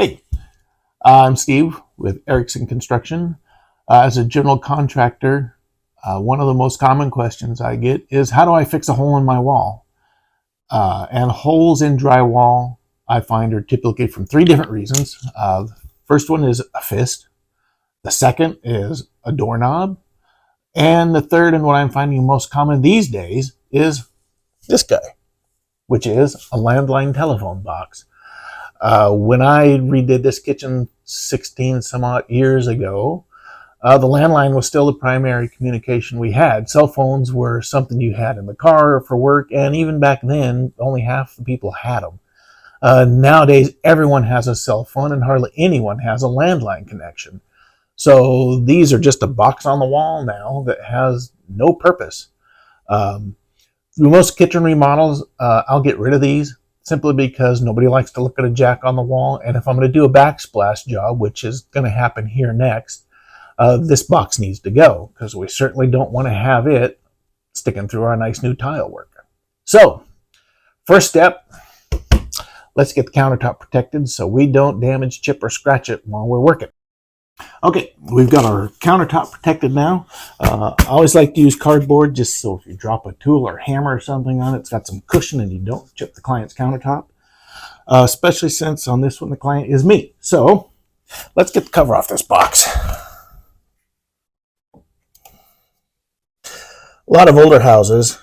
Hey, I'm Steve with Erickson Construction. As a general contractor, one of the most common questions I get is how do I fix a hole in my wall? And holes in drywall I find are typically from three different reasons. The first one is a fist. The second is a doorknob. And the third, and what I'm finding most common these days, is this guy, which is a landline telephone box. When I redid this kitchen 16 some odd years ago, the landline was still the primary communication we had. Cell phones were something you had in the car or for work, and even back then, only half the people had them. Nowadays, everyone has a cell phone, and hardly anyone has a landline connection. So these are just a box on the wall now that has no purpose. Through most kitchen remodels, I'll get rid of these, simply because nobody likes to look at a jack on the wall. And if I'm going to do a backsplash job, which is going to happen here next, this box needs to go, because we certainly don't want to have it sticking through our nice new tile work. So, first step, let's get the countertop protected so we don't damage, chip, or scratch it while we're working. Okay, we've got our countertop protected now. I always like to use cardboard just so if you drop a tool or hammer or something on it, it's got some cushion and you don't chip the client's countertop. Especially since on this one the client is me. So let's get the cover off this box. A lot of older houses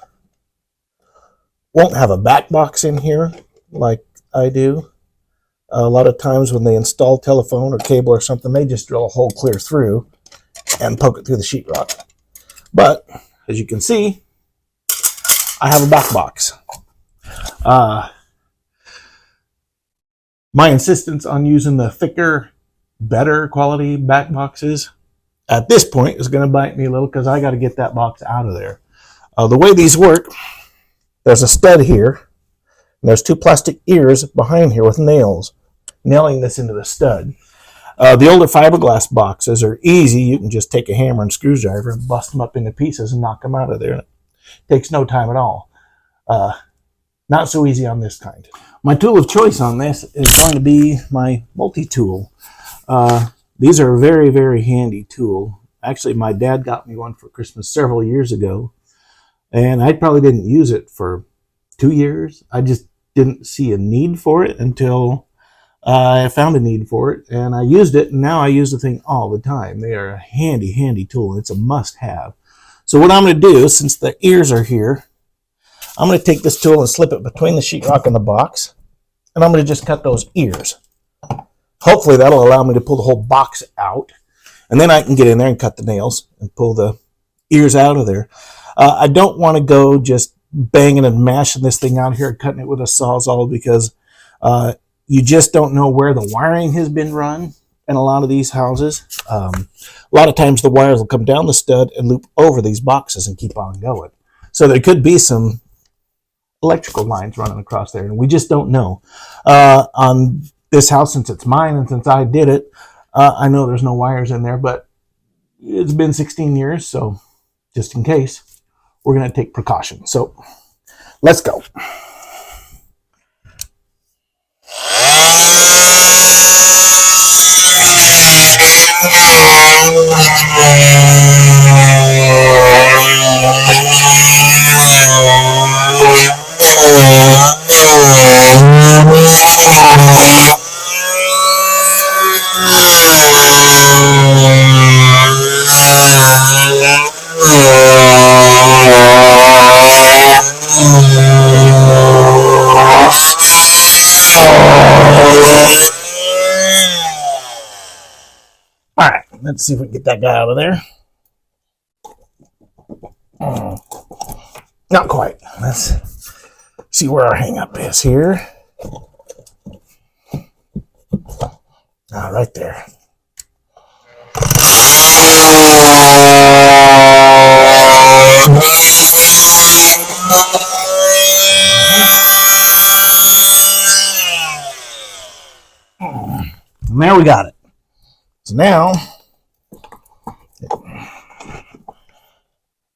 won't have a back box in here like I do. A lot of times when they install telephone or cable or something, they just drill a hole clear through and poke it through the sheetrock. But as you can see, I have a back box. My insistence on using the thicker, better quality back boxes at this point is going to bite me a little, because I got to get that box out of there. The way these work, there's a stud here, and there's two plastic ears behind here with nails, nailing this into the stud. The older fiberglass boxes are easy. You can just take a hammer and screwdriver and bust them up into pieces and knock them out of there. It takes no time at all. Not so easy on this kind. My tool of choice on this is going to be my multi-tool. These are a very, very handy tool. Actually, my dad got me one for Christmas several years ago, and I probably didn't use it for 2 years. I just didn't see a need for it until I found a need for it, and I used it, and now I use the thing all the time. They are a handy, handy tool. It's a must-have. So what I'm going to do, since the ears are here, I'm going to take this tool and slip it between the sheetrock and the box, and I'm going to just cut those ears. Hopefully that'll allow me to pull the whole box out, and then I can get in there and cut the nails and pull the ears out of there. I don't want to go just banging and mashing this thing out here, cutting it with a sawzall, because you just don't know where the wiring has been run in a lot of these houses. A lot of times the wires will come down the stud and loop over these boxes and keep on going. So there could be some electrical lines running across there, and we just don't know. On this house, since it's mine and since I did it, I know there's no wires in there, but it's been 16 years, so just in case, we're going to take precaution. So let's go. All right, let's see if we can get that guy out of there. Not quite. Let's see where our hang up is here. Right there. And there we got it. So now,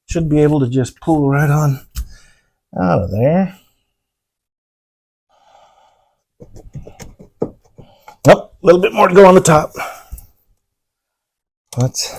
should be able to just pull right on out of there. Oh, A little bit more to go on the top. Let's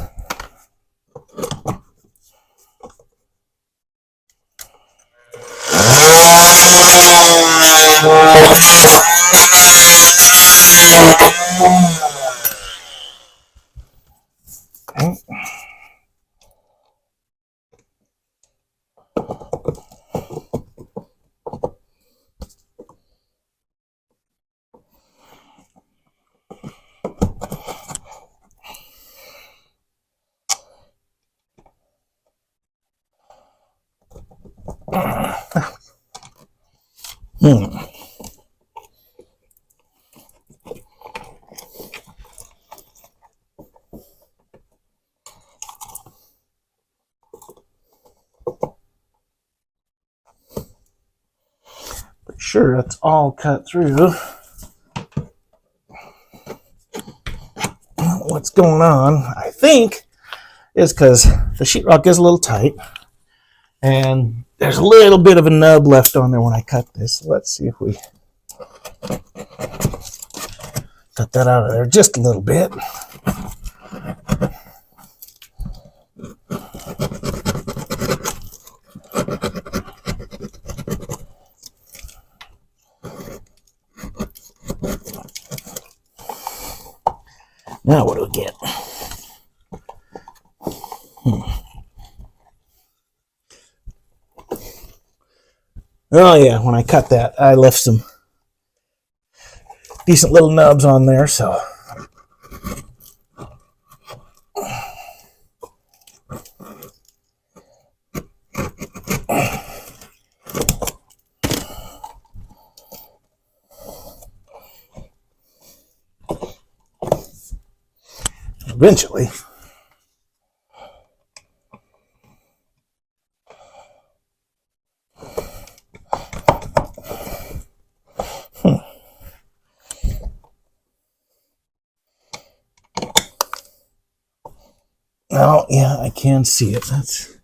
sure that's all cut through. What's going on, I think, is because the sheetrock is a little tight and there's a little bit of a nub left on there when I cut this. Let's see if we cut that out of there just a little bit. Now what do we get? Oh yeah, when I cut that, I left some decent little nubs on there, so eventually oh yeah, I can see it. That's,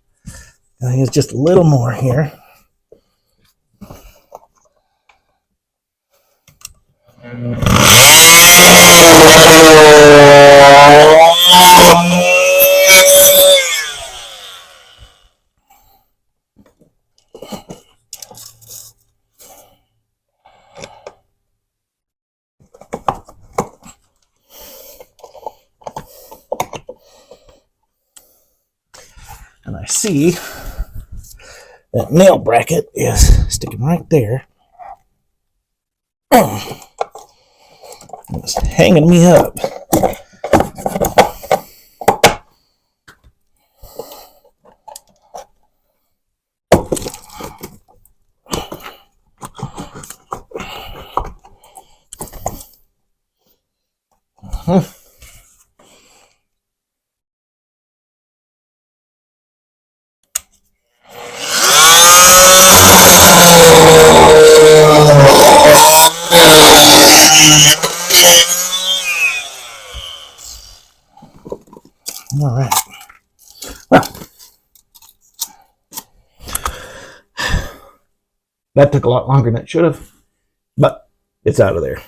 I think it's just a little more here. And I see that nail bracket is sticking right there. It's hanging me up. All right. Well, that took a lot longer than it should have, but it's out of there.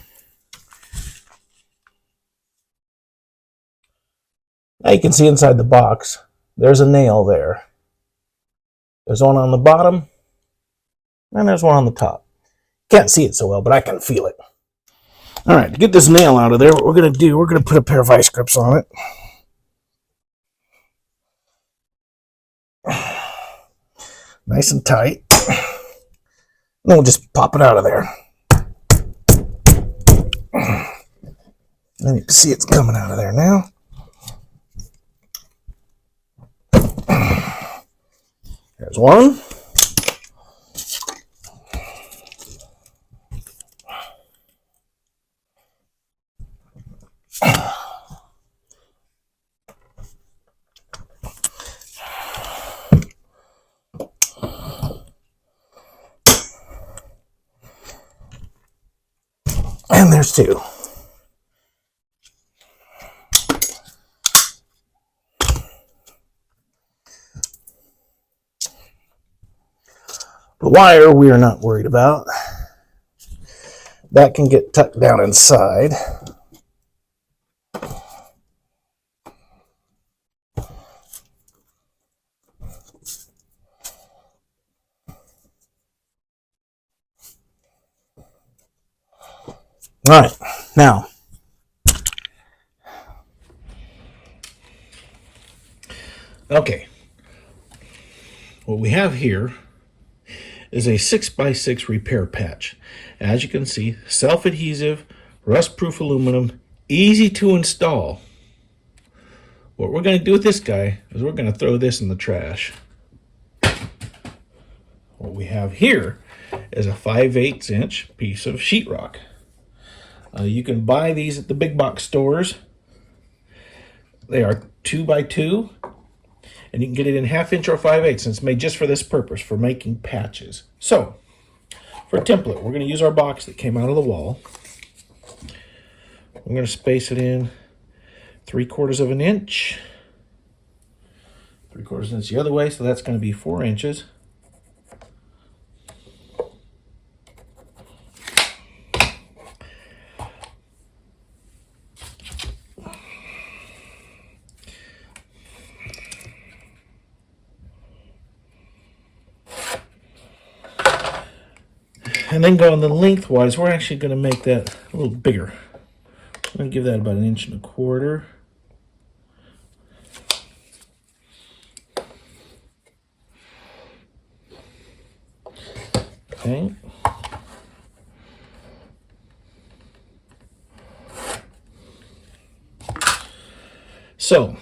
Now you can see inside the box, there's a nail there. There's one on the bottom, and there's one on the top. Can't see it so well, but I can feel it. All right, to get this nail out of there, what we're going to do, we're going to put a pair of vice grips on it. Nice and tight. And then we'll just pop it out of there. And you can see it's coming out of there now. There's one. And there's two. The wire we are not worried about. That can get tucked down inside. All right, now okay, what we have here is a 6x6 repair patch. As you can see, self-adhesive, rust-proof aluminum, easy to install. What we're going to do with this guy is we're going to throw this in the trash. What we have here is a 5/8 inch piece of sheetrock. You can buy these at the big box stores. They are 2x2, and you can get it in 1/2 inch or 5/8, and it's made just for this purpose, for making patches. So, for a template, we're going to use our box that came out of the wall. I'm going to space it in 3/4 of an inch. 3/4 of an inch the other way, so that's going to be 4 inches. And then going the lengthwise, we're actually going to make that a little bigger. I'm going to give that about 1.25 inches. Okay. So,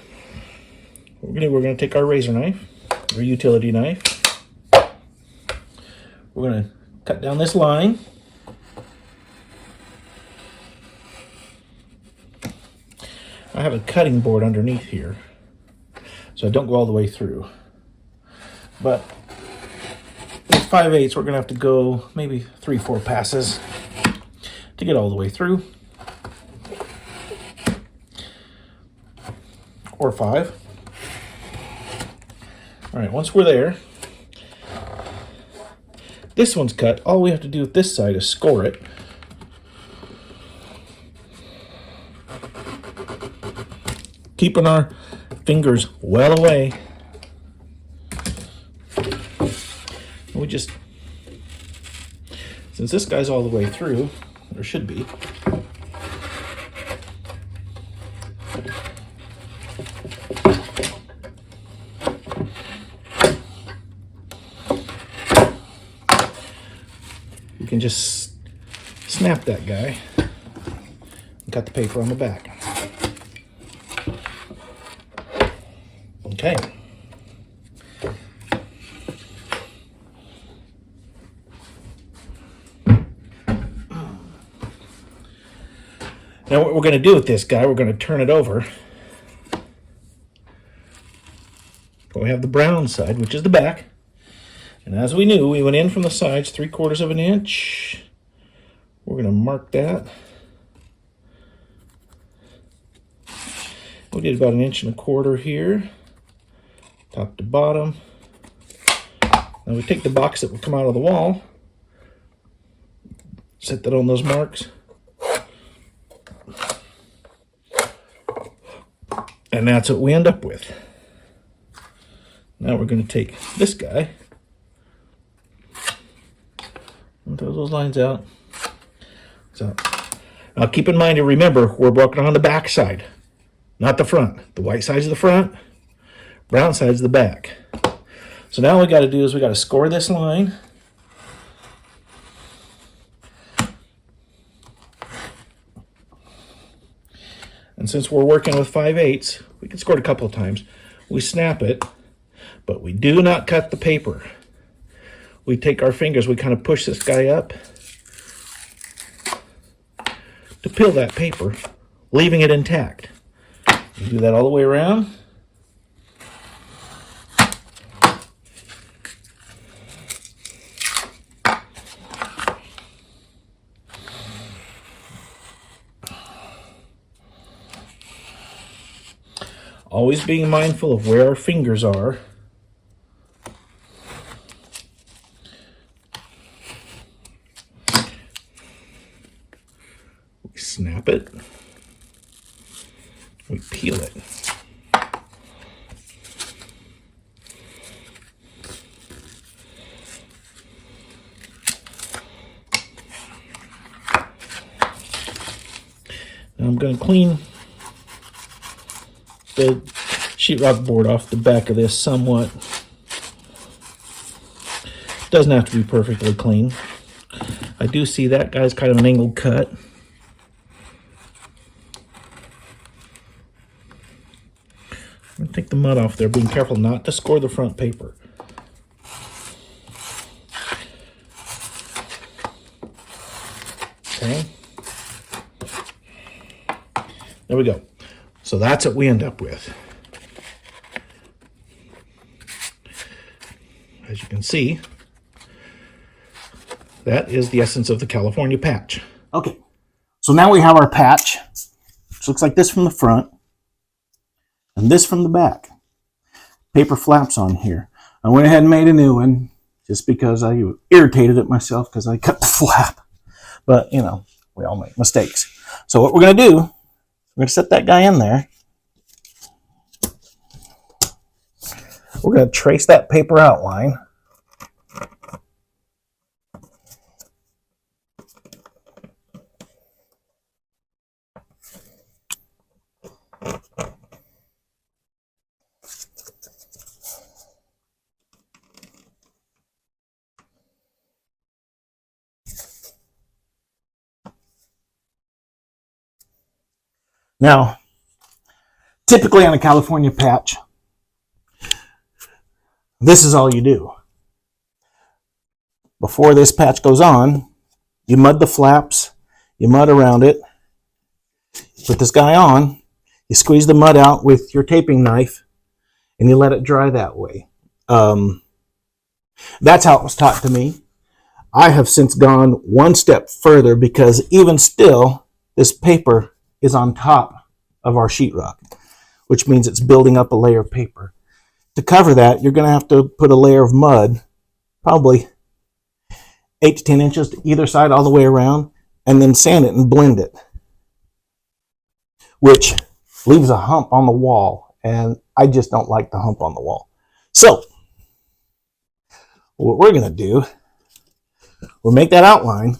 we're going to take our razor knife, or utility knife. We're going to cut down this line. I have a cutting board underneath here, so I don't go all the way through. But with 5/8, we're going to have to go maybe 3-4 passes to get all the way through. Or 5. All right, once we're there, this one's cut. All we have to do with this side is score it. Keeping our fingers well away. We just, since this guy's all the way through, or should be, you can just snap that guy and cut the paper on the back. Okay. Now what we're going to do with this guy, we're going to turn it over. We have the brown side, which is the back. And as we knew, we went in from the sides 3/4 of an inch. We're going to mark that. We did about 1.25 inches here, top to bottom. Now we take the box that will come out of the wall, set that on those marks. And that's what we end up with. Now we're going to take this guy and throw those lines out. So now keep in mind and remember, we're working on the back side, not the front. The white side's the front, brown side's the back. So now what we got to do is we got to score this line. And since we're working with 5/8, we can score it a couple of times. We snap it, but we do not cut the paper. We take our fingers, we kind of push this guy up to peel that paper, leaving it intact. You do that all the way around. Always being mindful of where our fingers are. We snap it. We peel it. Now I'm going to clean the sheetrock board off the back of this somewhat. Doesn't have to be perfectly clean. I do see that guy's kind of an angled cut. I'm going to take the mud off there, being careful not to score the front paper. Okay. There we go. So that's what we end up with. As you can see, that is the essence of the California patch. Okay, so now we have our patch, which looks like this from the front and this from the back. Paper flaps on here. I went ahead and made a new one just because I irritated at myself because I cut the flap. But, you know, we all make mistakes. So what we're going to do, we're going to set that guy in there. We're going to trace that paper outline. Now, typically on a California patch, this is all you do. Before this patch goes on, you mud the flaps, you mud around it. Put this guy on, you squeeze the mud out with your taping knife, and you let it dry that way. That's how it was taught to me. I have since gone one step further because even still, this paper is on top of our sheetrock, which means it's building up a layer of paper. To cover that, you're going to have to put a layer of mud, probably 8 to 10 inches to either side all the way around, and then sand it and blend it, which leaves a hump on the wall, and I just don't like the hump on the wall. So, what we're going to do, we'll make that outline.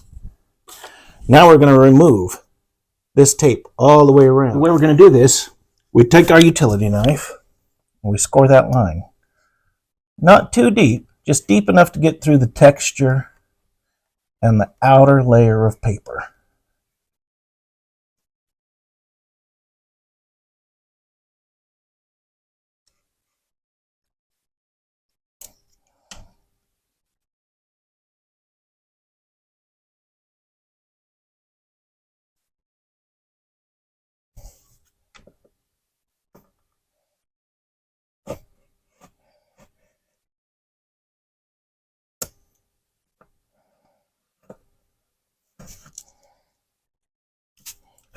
Now we're going to remove this tape all the way around. The way we're going to do this, we take our utility knife and we score that line. Not too deep, just deep enough to get through the texture and the outer layer of paper.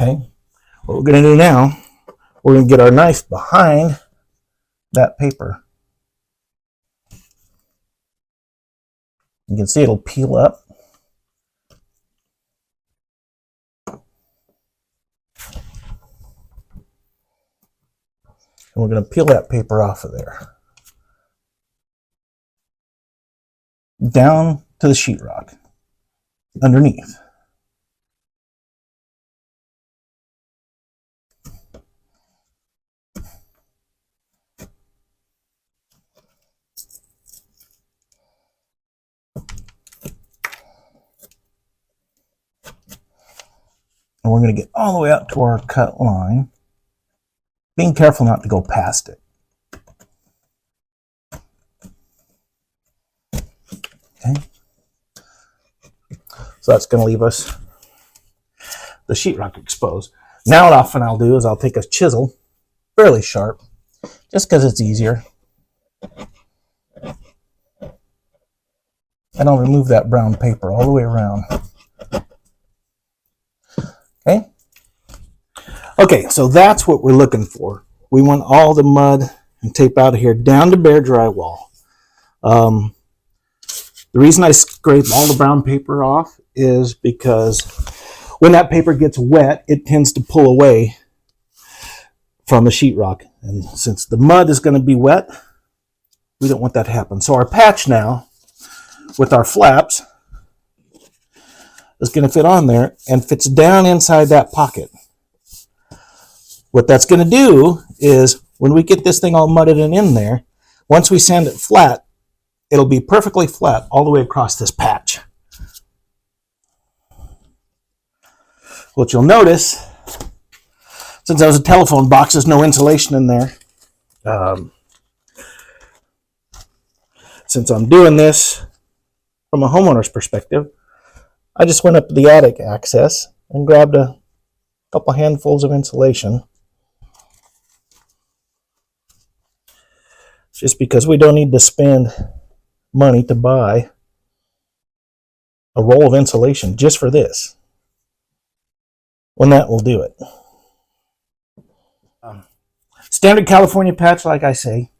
Okay, what we're going to do now, we're going to get our knife behind that paper. You can see it'll peel up. And we're going to peel that paper off of there. Down to the sheetrock, underneath. And we're going to get all the way out to our cut line, being careful not to go past it. Okay. So that's going to leave us the sheetrock exposed. Now what often I'll do is I'll take a chisel, fairly sharp, just because it's easier. And I'll remove that brown paper all the way around. Okay? Okay, so that's what we're looking for. We want all the mud and tape out of here down to bare drywall. The reason I scrape all the brown paper off is because when that paper gets wet, it tends to pull away from the sheetrock. And since the mud is going to be wet, we don't want that to happen. So our patch now, with our flaps, is going to fit on there and fits down inside that pocket. What that's going to do is when we get this thing all mudded and in there, once we sand it flat, it'll be perfectly flat all the way across this patch. What you'll notice, since that was a telephone box, there's no insulation in there. Since I'm doing this from a homeowner's perspective, I just went up to the attic access and grabbed a couple handfuls of insulation. Just because we don't need to spend money to buy a roll of insulation just for this, when that will do it. Standard California patch, like I say.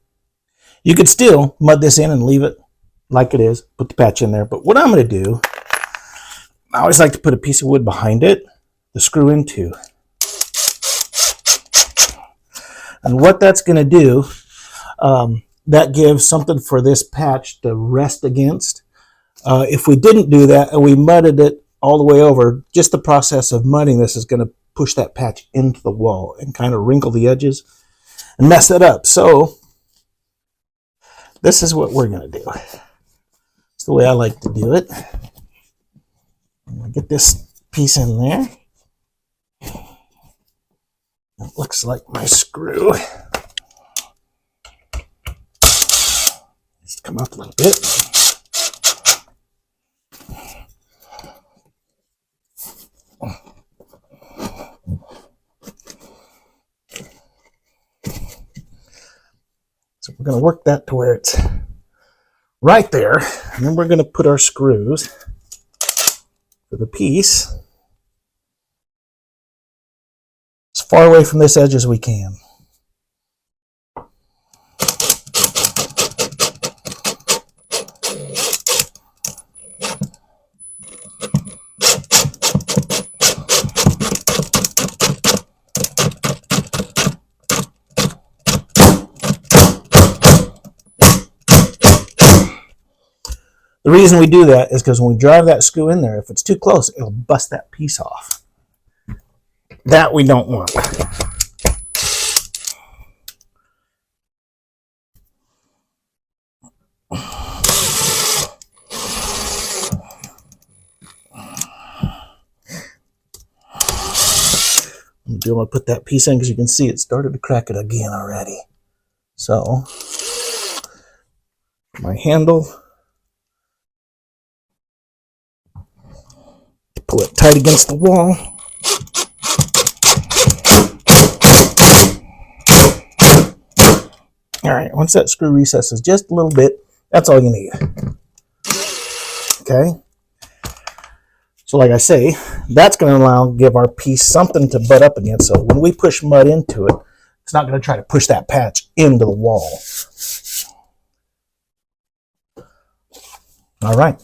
You could still mud this in and leave it like it is, put the patch in there. But what I'm going to do, I always like to put a piece of wood behind it to screw into. And what that's going to do, that gives something for this patch to rest against. If we didn't do that and we mudded it all the way over, just the process of mudding this is going to push that patch into the wall and kind of wrinkle the edges and mess it up. So this is what we're going to do. It's the way I like to do it. I'm going to get this piece in there. It looks like my screw. Just come up a little bit. So we're going to work that to where it's right there, and then we're going to put our screws for the piece as far away from this edge as we can. The reason we do that is because when we drive that screw in there, if it's too close, it'll bust that piece off. That we don't want. I'm going to put that piece in because you can see it started to crack it again already. So, my handle, pull it tight against the wall. All right, once that screw recesses just a little bit, that's all you need. Okay? So like I say, that's going to give our piece something to butt up against. So when we push mud into it, it's not going to try to push that patch into the wall. All right.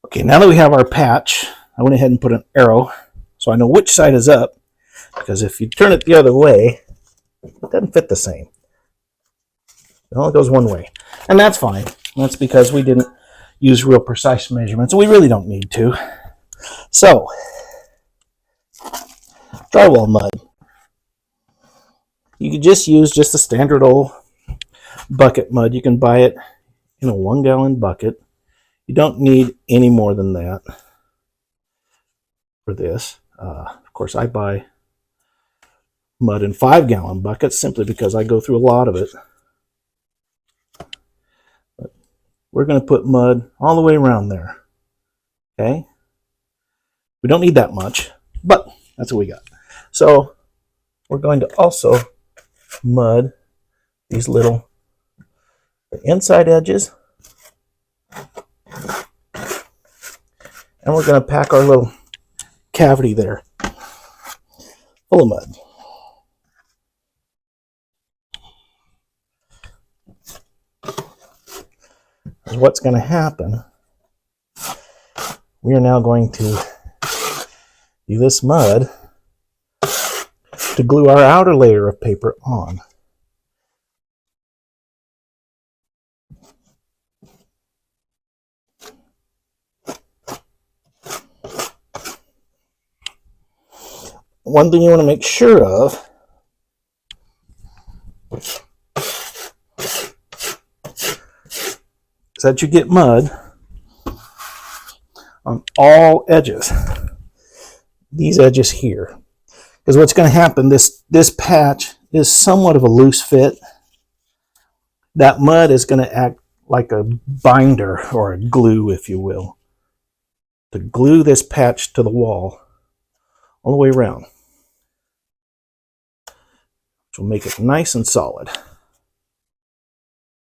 Okay, now that we have our patch, I went ahead and put an arrow so I know which side is up, because if you turn it the other way, it doesn't fit the same. It only goes one way. And that's fine. That's because we didn't use real precise measurements, and we really don't need to. So, drywall mud. You can just use just a standard old bucket mud. You can buy it in a 1-gallon bucket. You don't need any more than that for this. Of course, I buy mud in 5-gallon buckets simply because I go through a lot of it. But we're going to put mud all the way around there. Okay? We don't need that much, but that's what we got. So we're going to also mud these little inside edges. And we're going to pack our little cavity there full of mud. What's going to happen, we are now going to use this mud to glue our outer layer of paper on. one thing you want to make sure of is that you get mud on all edges. These edges here. Because what's going to happen, this patch is somewhat of a loose fit. That mud is going to act like a binder or a glue, if you will, to glue this patch to the wall all the way around, which will make it nice and solid.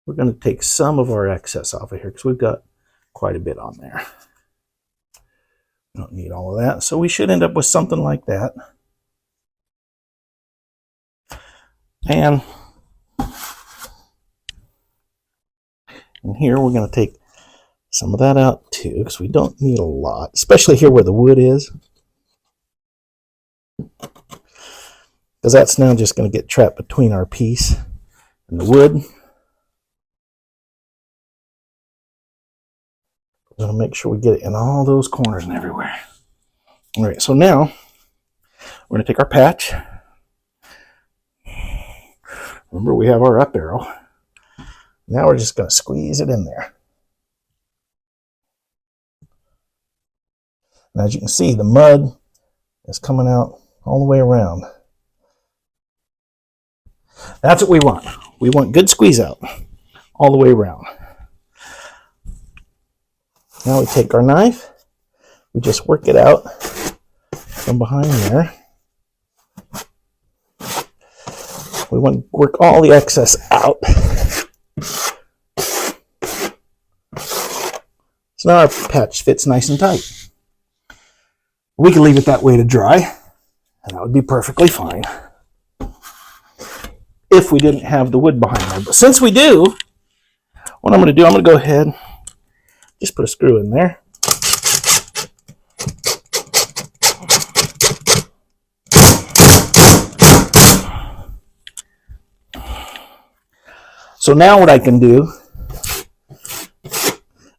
We're going to take some of our excess off of here because we've got quite a bit on there. We don't need all of that, so we should end up with something like that. And here we're going to take some of that out too, because we don't need a lot, especially here where the wood is, because that's now just going to get trapped between our piece and the wood. We're going to make sure we get it in all those corners and everywhere. All right, so now we're going to take our patch. Remember, we have our up arrow. Now we're just going to squeeze it in there. And as you can see, the mud is coming out all the way around. That's what we want. We want good squeeze out all the way around. Now we take our knife, we just work it out from behind there. We want to work all the excess out. So now our patch fits nice and tight. We can leave it that way to dry, and that would be perfectly fine if we didn't have the wood behind there. But since we do, what I'm going to do, I'm going to go ahead, just put a screw in there. So now what I can do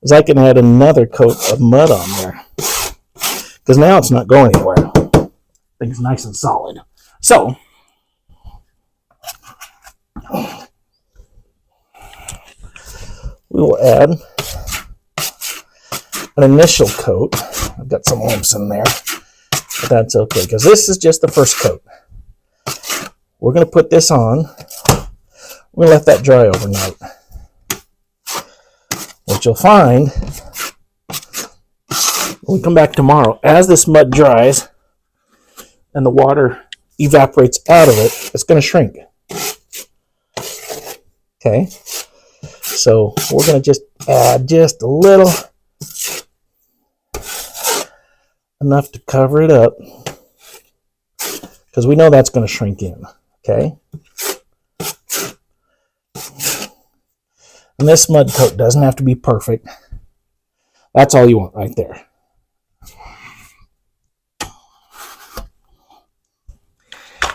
is I can add another coat of mud on there, because now it's not going anywhere. Things nice and solid. So we will add an initial coat. I've got some lumps in there, but that's okay, because this is just the first coat. We're going to put this on. We're going to let that dry overnight. What you'll find when we come back tomorrow, as this mud dries and the water evaporates out of it, it's going to shrink. Okay? So we're going to just add just a little, enough to cover it up, because we know that's going to shrink in. Okay? And this mud coat doesn't have to be perfect. That's all you want right there.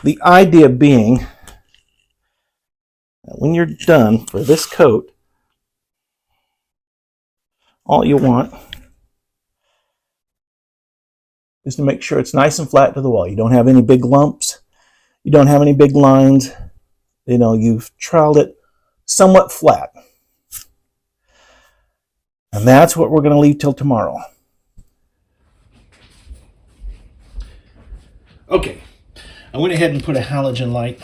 The idea being that when you're done for this coat, all you want is to make sure it's nice and flat to the wall. You don't have any big lumps. You don't have any big lines. You know, you've troweled it somewhat flat. And that's what we're going to leave till tomorrow. Okay, I went ahead and put a halogen light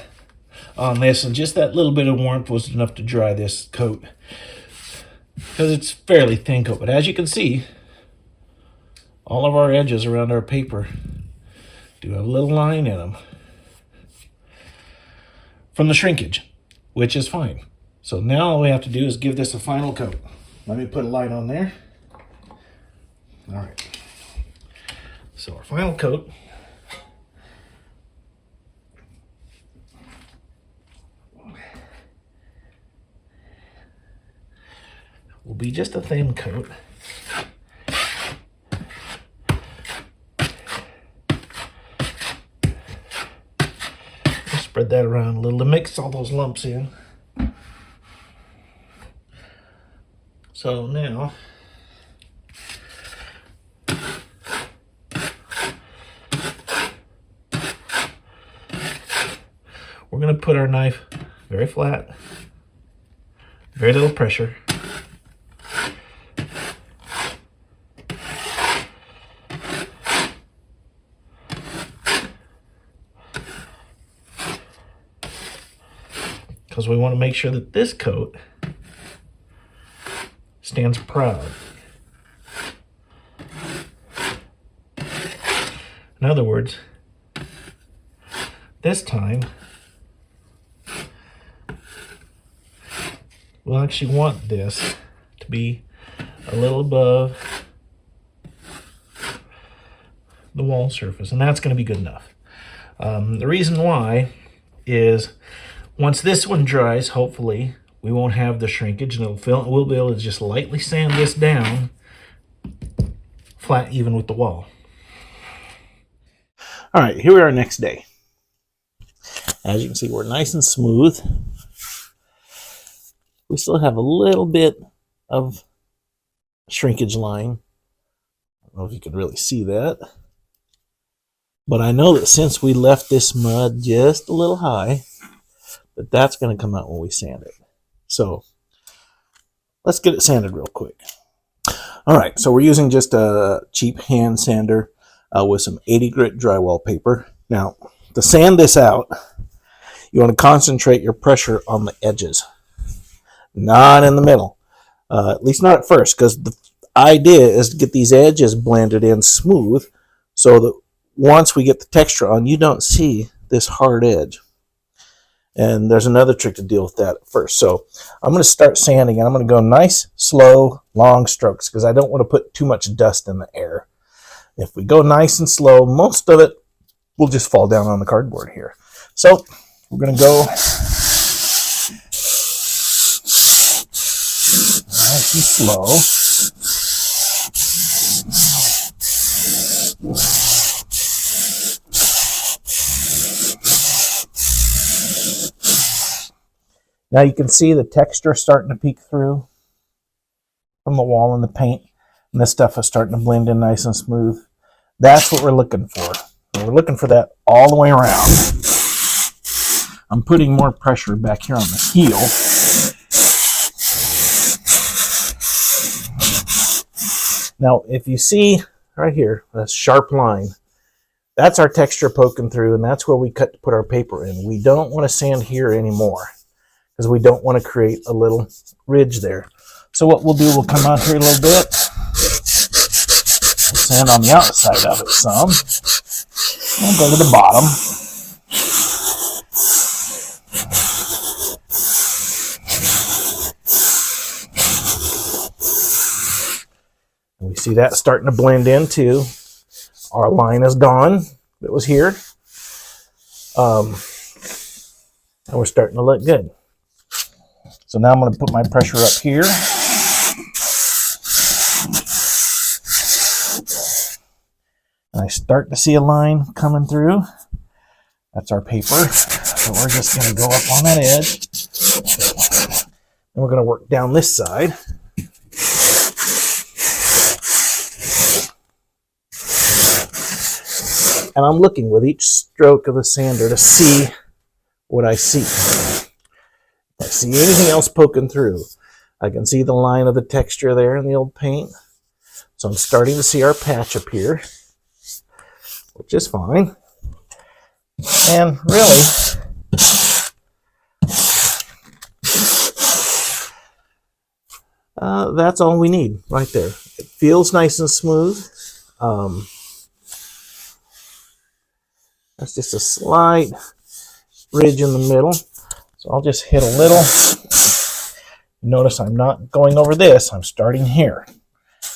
on this, and just that little bit of warmth was enough to dry this coat, because it's fairly thin coat. But as you can see, all of our edges around our paper do have a little line in them from the shrinkage, which is fine. So now all we have to do is give this a final coat. Let me put a light on there. All right. So our final coat will be just a thin coat. Just spread that around a little to mix all those lumps in. So now we're going to put our knife very flat, very little pressure. Because we want to make sure that this coat stands proud. In other words, this time we'll actually want this to be a little above the wall surface, and that's going to be good enough. The reason why is once this one dries, hopefully we won't have the shrinkage and it'll fill. We'll be able to just lightly sand this down flat even with the wall. All right, here we are next day. As you can see, we're nice and smooth. We still have a little bit of shrinkage line. I don't know if you can really see that. But I know that since we left this mud just a little high, that's going to come out when we sand it. So let's get it sanded real quick. All right, so we're using just a cheap hand sander with some 80 grit drywall paper. Now, to sand this out, you want to concentrate your pressure on the edges, not in the middle. At least not at first, because the idea is to get these edges blended in smooth so that once we get the texture on, you don't see this hard edge. And there's another trick to deal with that at first. So I'm going to start sanding, and I'm going to go nice, slow, long strokes because I don't want to put too much dust in the air. If we go nice and slow, most of it will just fall down on the cardboard here. So we're going to go nice and slow. Now you can see the texture starting to peek through from the wall and the paint, and this stuff is starting to blend in nice and smooth. That's what we're looking for. And we're looking for that all the way around. I'm putting more pressure back here on the heel. Now, if you see right here, a sharp line, that's our texture poking through, and that's where we cut to put our paper in. We don't want to sand here anymore, because we don't want to create a little ridge there. So what we'll do, we'll come out here a little bit, we'll sand on the outside of it some, we'll go to the bottom. And we see that starting to blend in too. Our line is gone that was here. And we're starting to look good. So now I'm going to put my pressure up here. And I start to see a line coming through. That's our paper. So we're just going to go up on that edge. And we're going to work down this side. And I'm looking with each stroke of the sander to see what I see. If I see anything else poking through, I can see the line of the texture there in the old paint. So I'm starting to see our patch appear, which is fine. And really, that's all we need right there. It feels nice and smooth. That's just a slight ridge in the middle. So I'll just hit a little. Notice I'm not going over this. I'm starting here.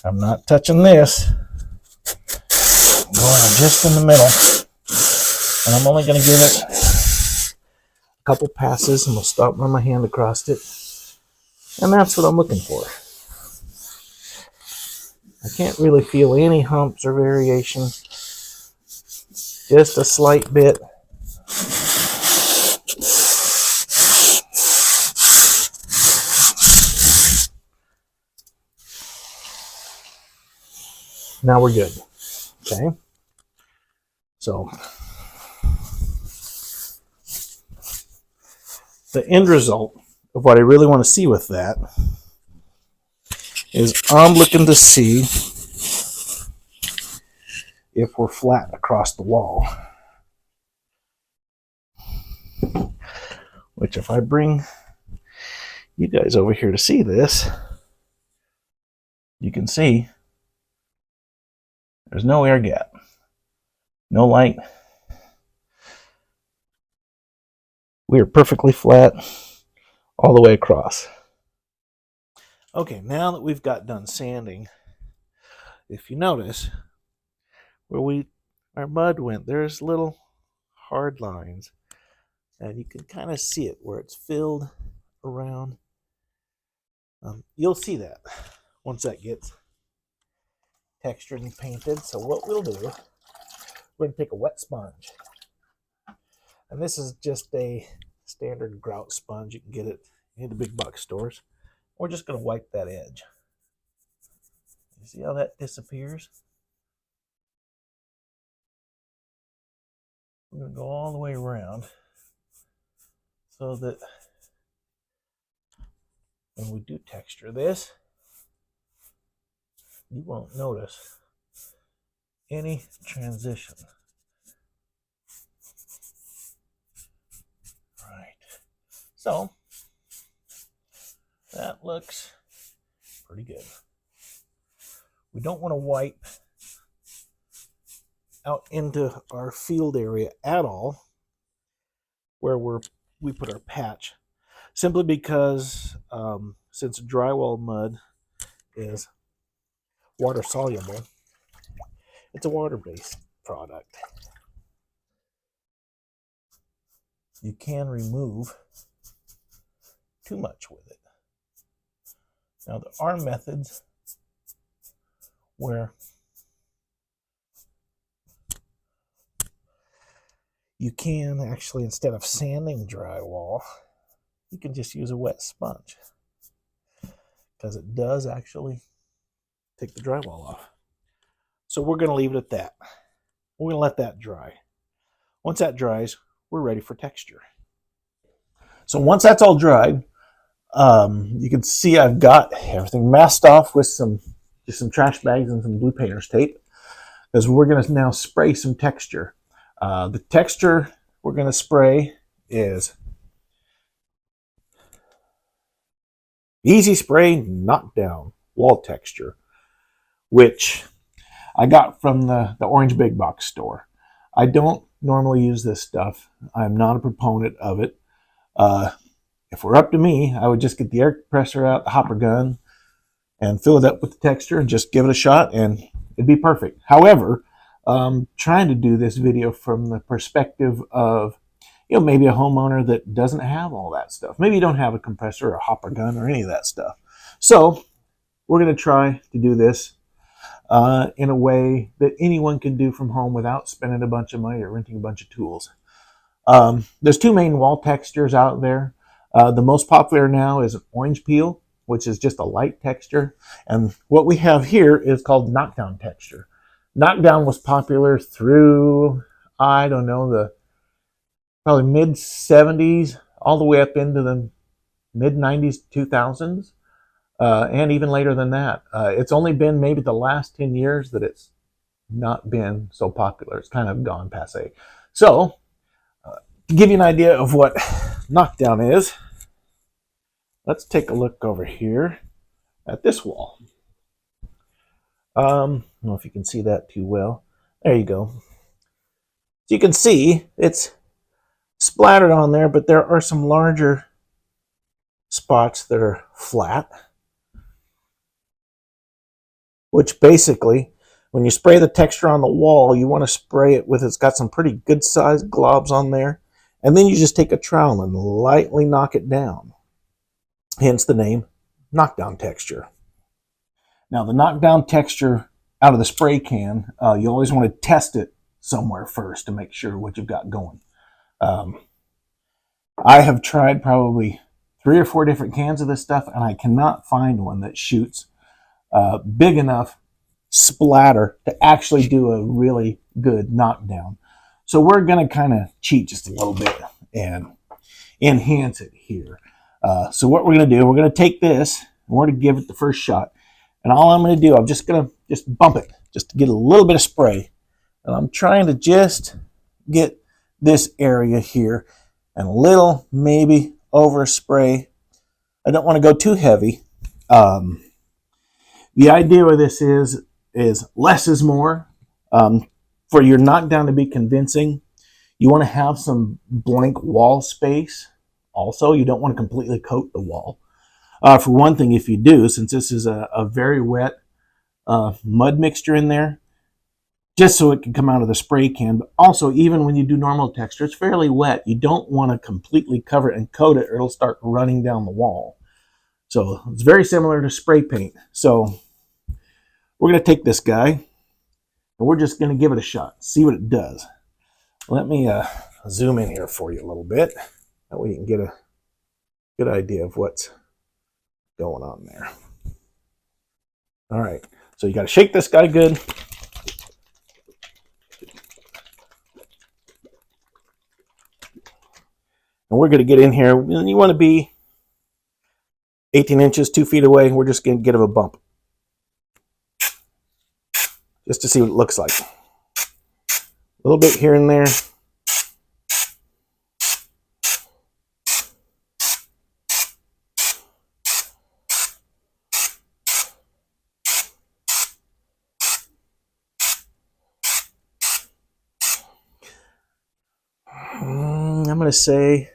I'm not touching this. I'm going just in the middle. And I'm only going to give it a couple passes, and we'll stop run my hand across it. And that's what I'm looking for. I can't really feel any humps or variation. Just a slight bit. Now we're good. Okay. So the end result of what I really want to see with that is I'm looking to see if we're flat across the wall. Which, if I bring you guys over here to see this, you can see there's no air gap, no light. We are perfectly flat all the way across. Okay, now that we've got done sanding, if you notice where our mud went, there's little hard lines, and you can kind of see it where it's filled around. You'll see that once that gets textured and painted. So what we'll do, we're going to take a wet sponge, and this is just a standard grout sponge. You can get it in the big box stores. We're just going to wipe that edge. You see how that disappears? We're going to go all the way around so that when we do texture this, you won't notice any transition. Right. So that looks pretty good. We don't want to wipe out into our field area at all where we put our patch, simply because since drywall mud is water soluble, it's a water-based product. You can remove too much with it. Now, there are methods where you can actually, instead of sanding drywall, you can just use a wet sponge, because it does actually take the drywall off. So we're going to leave it at that. We're going to let that dry. Once that dries, we're ready for texture. So once that's all dried, you can see I've got everything masked off with just some trash bags and some blue painter's tape, because we're going to now spray some texture. The texture we're going to spray is Easy Spray Knockdown Wall Texture, which I got from the Orange Big Box store. I don't normally use this stuff. I'm not a proponent of it. If it were up to me, I would just get the air compressor out, the hopper gun, and fill it up with the texture and just give it a shot, and it'd be perfect. However, trying to do this video from the perspective of, maybe a homeowner that doesn't have all that stuff. Maybe you don't have a compressor or a hopper gun or any of that stuff. So we're going to try to do this in a way that anyone can do from home without spending a bunch of money or renting a bunch of tools. There's two main wall textures out there. The most popular now is orange peel, which is just a light texture. And what we have here is called knockdown texture. Knockdown was popular through, I don't know, probably mid-70s, all the way up into the mid-90s, 2000s, and even later than that. It's only been maybe the last 10 years that it's not been so popular. It's kind of gone passé. So, to give you an idea of what knockdown is, let's take a look over here at this wall. I don't know if you can see that too well. There you go. So you can see it's splattered on there, but there are some larger spots that are flat, which basically, when you spray the texture on the wall, you want to spray it with, it's got some pretty good sized globs on there, and then you just take a trowel and lightly knock it down. Hence the name knockdown texture. Now, the knockdown texture out of the spray can, you always want to test it somewhere first to make sure what you've got going. I have tried probably 3 or 4 different cans of this stuff, and I cannot find one that shoots big enough splatter to actually do a really good knockdown. So we're going to kind of cheat just a little bit. And enhance it here. So what we're going to do, we're going to take this, and we're going to give it the first shot. And all I'm going to do, I'm just going to bump it, just to get a little bit of spray. And I'm trying to just get this area here and a little maybe over spray. I don't want to go too heavy. The idea of this is less is more. For your knockdown to be convincing, you want to have some blank wall space. Also, you don't want to completely coat the wall. For one thing, if you do, since this is a very wet mud mixture in there, just so it can come out of the spray can. But also, even when you do normal texture, it's fairly wet. You don't want to completely cover it and coat it, or it'll start running down the wall. So it's very similar to spray paint. So we're going to take this guy, and we're just going to give it a shot, see what it does. Let me zoom in here for you a little bit. That way you can get a good idea of what's going on there. All right, so you got to shake this guy good. And we're going to get in here. And you want to be 18 inches, 2 feet away. We're just going to give it a bump, just to see what it looks like. A little bit here and there. I'm going to say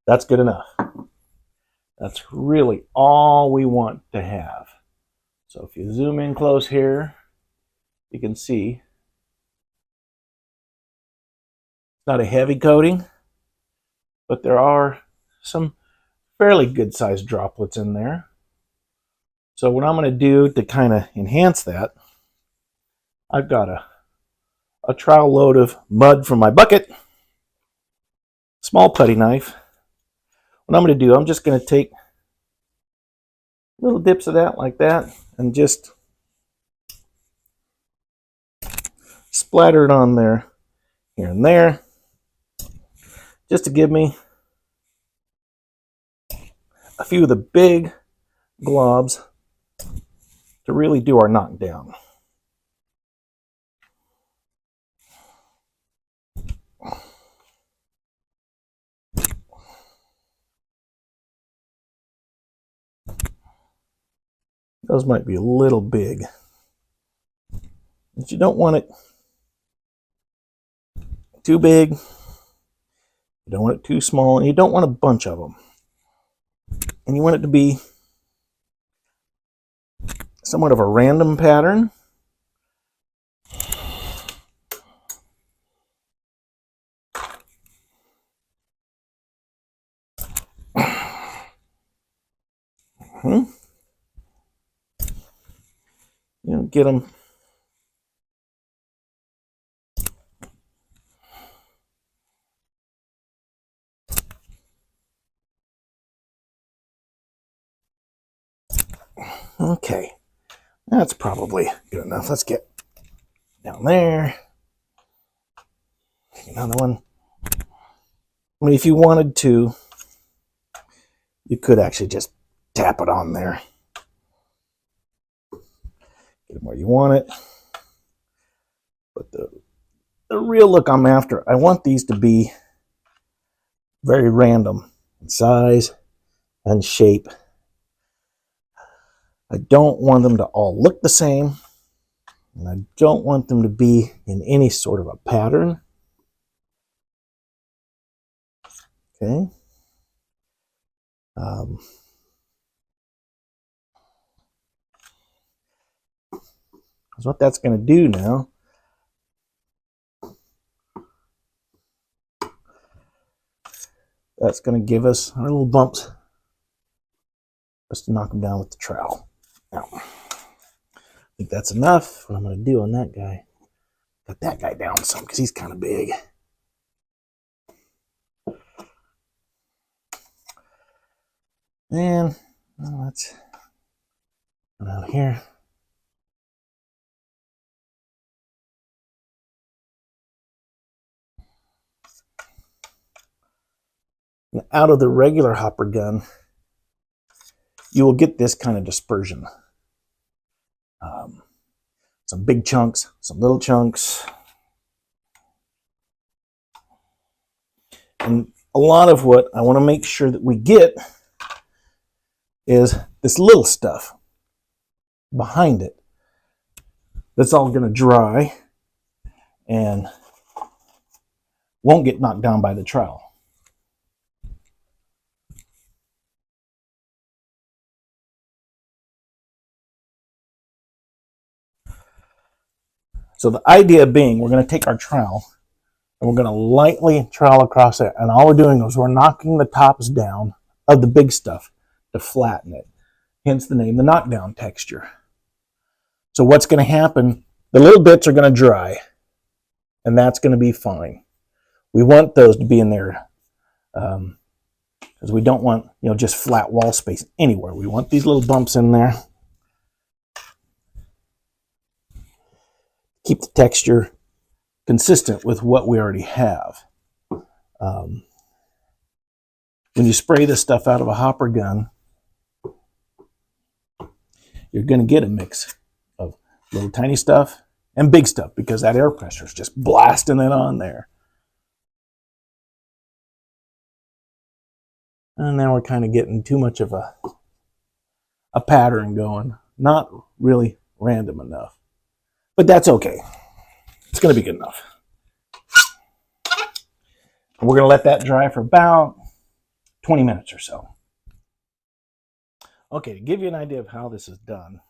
that's good enough. That's really all we want to have. So if you zoom in close here, you can see it's not a heavy coating, but there are some fairly good sized droplets in there. So what I'm going to do to kind of enhance that, I've got a trowel load of mud from my bucket, small putty knife. What I'm going to do, I'm just going to take little dips of that like that and just splatter it on there, here and there, just to give me a few of the big globs to really do our knockdown. Those might be a little big, but you don't want it too big, you don't want it too small, and you don't want a bunch of them. And you want it to be somewhat of a random pattern. You know, get them okay. That's probably good enough. Let's get down there. Another one. I mean, if you wanted to, you could actually just tap it on there. Get it where you want it. But the real look I'm after, I want these to be very random in size and shape. I don't want them to all look the same, and I don't want them to be in any sort of a pattern. Okay. Because what that's going to do now, that's going to give us our little bumps just to knock them down with the trowel. Now, I think that's enough. What I'm going to do on that guy, cut that guy down some because he's kind of big. And let's come out here. And out of the regular hopper gun, you will get this kind of dispersion. Some big chunks, some little chunks. And a lot of what I want to make sure that we get is this little stuff behind it. That's all going to dry and won't get knocked down by the trowel. So the idea being, we're going to take our trowel and we're going to lightly trowel across it. And all we're doing is we're knocking the tops down of the big stuff to flatten it. Hence the name, the knockdown texture. So what's going to happen, the little bits are going to dry, and that's going to be fine. We want those to be in there because we don't want, just flat wall space anywhere. We want these little bumps in there. Keep the texture consistent with what we already have. When you spray this stuff out of a hopper gun, you're going to get a mix of little tiny stuff and big stuff because that air pressure is just blasting it on there. And now we're kind of getting too much of a pattern going. Not really random enough. But that's okay. It's going to be good enough. And we're going to let that dry for about 20 minutes or so. Okay, to give you an idea of how this is done,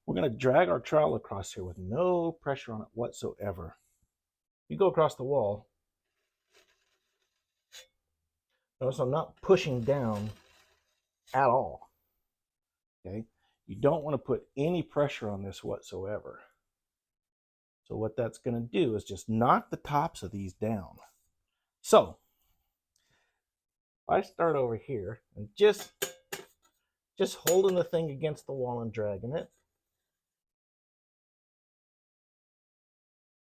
we're going to drag our trowel across here with no pressure on it whatsoever. You go across the wall. Notice I'm not pushing down at all. Okay, you don't want to put any pressure on this whatsoever. So what that's going to do is just knock the tops of these down. So I start over here and just holding the thing against the wall and dragging it.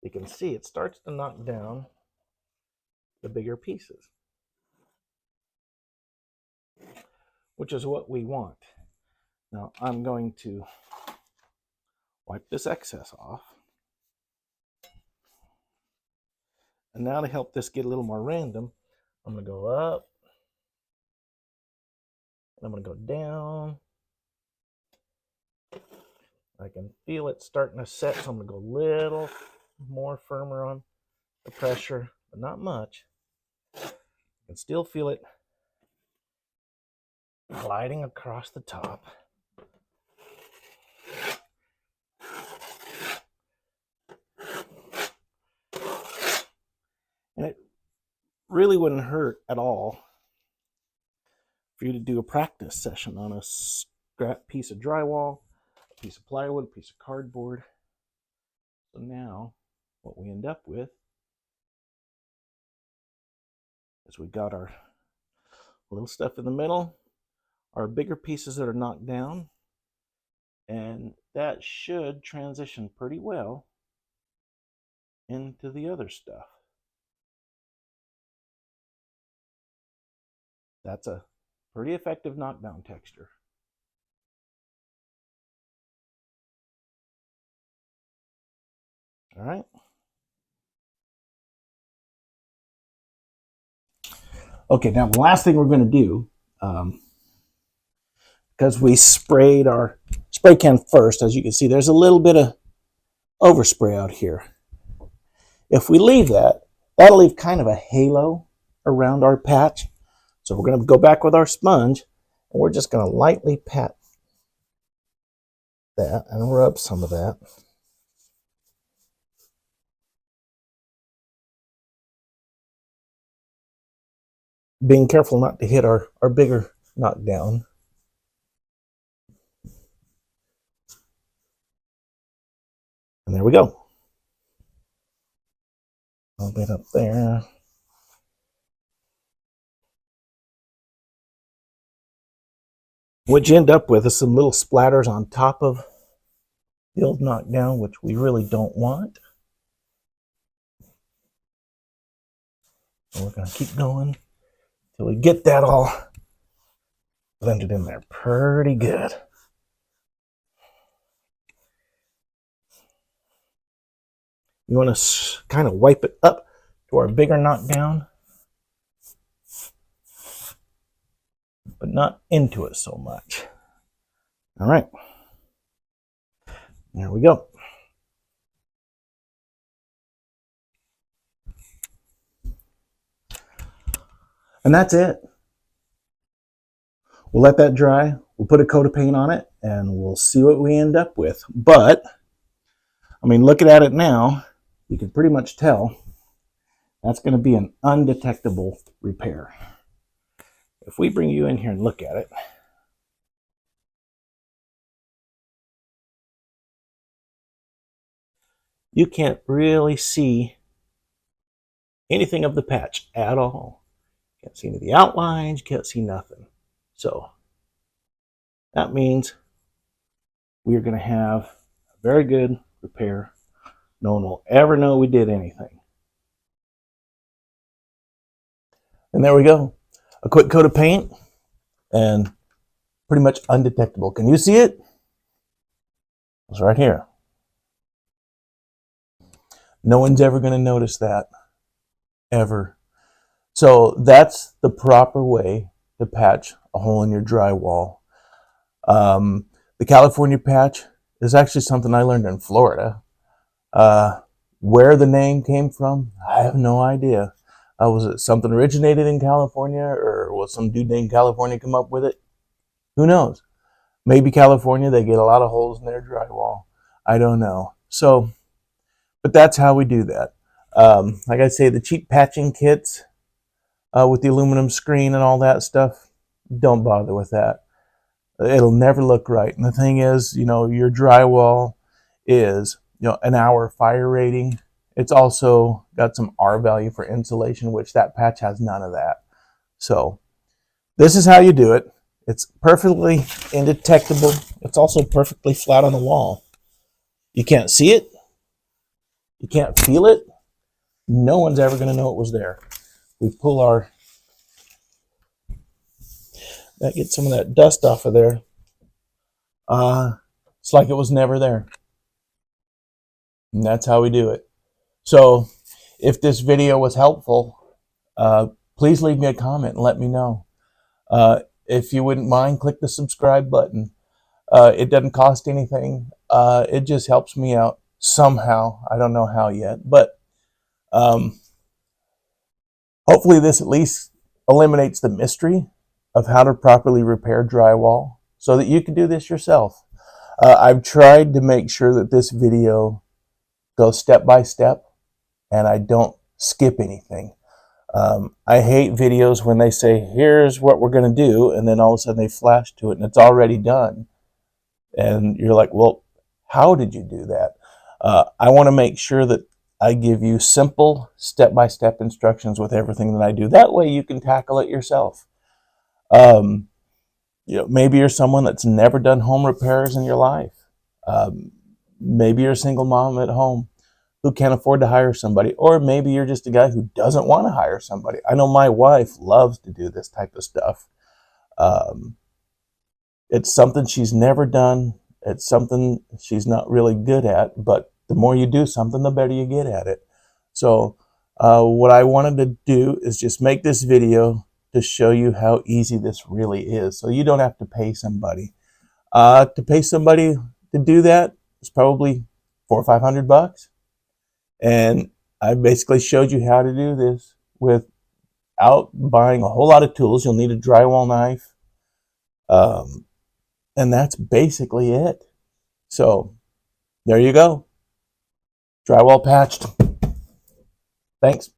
You can see it starts to knock down the bigger pieces, which is what we want. Now I'm going to wipe this excess off. And now to help this get a little more random, I'm going to go up. And I'm going to go down. I can feel it starting to set, so I'm going to go a little more firmer on the pressure, but not much. I can still feel it gliding across the top. And it really wouldn't hurt at all for you to do a practice session on a scrap piece of drywall, a piece of plywood, a piece of cardboard. So now what we end up with is we got our little stuff in the middle, our bigger pieces that are knocked down, and that should transition pretty well into the other stuff. That's a pretty effective knockdown texture. All right. Okay, now the last thing we're going to do, because we sprayed our spray can first, as you can see, there's a little bit of overspray out here. If we leave that, that'll leave kind of a halo around our patch. So we're going to go back with our sponge, and we're just going to lightly pat that and rub some of that. Being careful not to hit our bigger knockdown. And there we go. A little bit up there. What you end up with is some little splatters on top of the old knockdown, which we really don't want. So we're going to keep going. So we get that all blended in there pretty good. You want to kind of wipe it up to our bigger knockdown, but not into it so much. All right, there we go. And that's it. We'll let that dry. We'll put a coat of paint on it and we'll see what we end up with. But, I mean, looking at it now, you can pretty much tell that's going to be an undetectable repair. If we bring you in here and look at it, you can't really see anything of the patch at all. Can't see any of the outlines, can't see nothing. So that means we are going to have a very good repair. No one will ever know we did anything. And there we go. A quick coat of paint and pretty much undetectable. Can you see it? It's right here. No one's ever going to notice that. Ever. So that's the proper way to patch a hole in your drywall. The California patch is actually something I learned in Florida. Where the name came from, I have no idea. Was it something originated in California, or was some dude named California come up with it? Who knows? Maybe California, they get a lot of holes in their drywall. I don't know. So, but that's how we do that. Like I say, the cheap patching kits with the aluminum screen and all that stuff, don't bother with that. It'll never look right. And the thing is, you know, your drywall is, you know, an hour fire rating. It's also got some R value for insulation, which that patch has none of that. So this is how you do it. It's perfectly indetectable. It's also perfectly flat on the wall. You can't see it. You can't feel it. No one's ever going to know it was there. We pull our, that gets some of that dust off of there. It's like it was never there. And that's how we do it. So if this video was helpful, please leave me a comment and let me know. If you wouldn't mind, click the subscribe button. It doesn't cost anything. It just helps me out somehow. I don't know how yet, but hopefully this at least eliminates the mystery of how to properly repair drywall so that you can do this yourself. I've tried to make sure that this video goes step by step and I don't skip anything. I hate videos when they say, here's what we're going to do, and then all of a sudden they flash to it and it's already done. And you're like, well, how did you do that? I want to make sure that I give you simple step-by-step instructions with everything that I do. That way you can tackle it yourself. You know, maybe you're someone that's never done home repairs in your life. Maybe you're a single mom at home who can't afford to hire somebody, or maybe you're just a guy who doesn't want to hire somebody. I know my wife loves to do this type of stuff. It's something she's never done. It's something she's not really good at, but the more you do something, the better you get at it. So what I wanted to do is just make this video to show you how easy this really is. So you don't have to pay somebody. To pay somebody to do that is probably $400 or $500. And I basically showed you how to do this without buying a whole lot of tools. You'll need a drywall knife. And that's basically it. So there you go. Drywall patched. Thanks.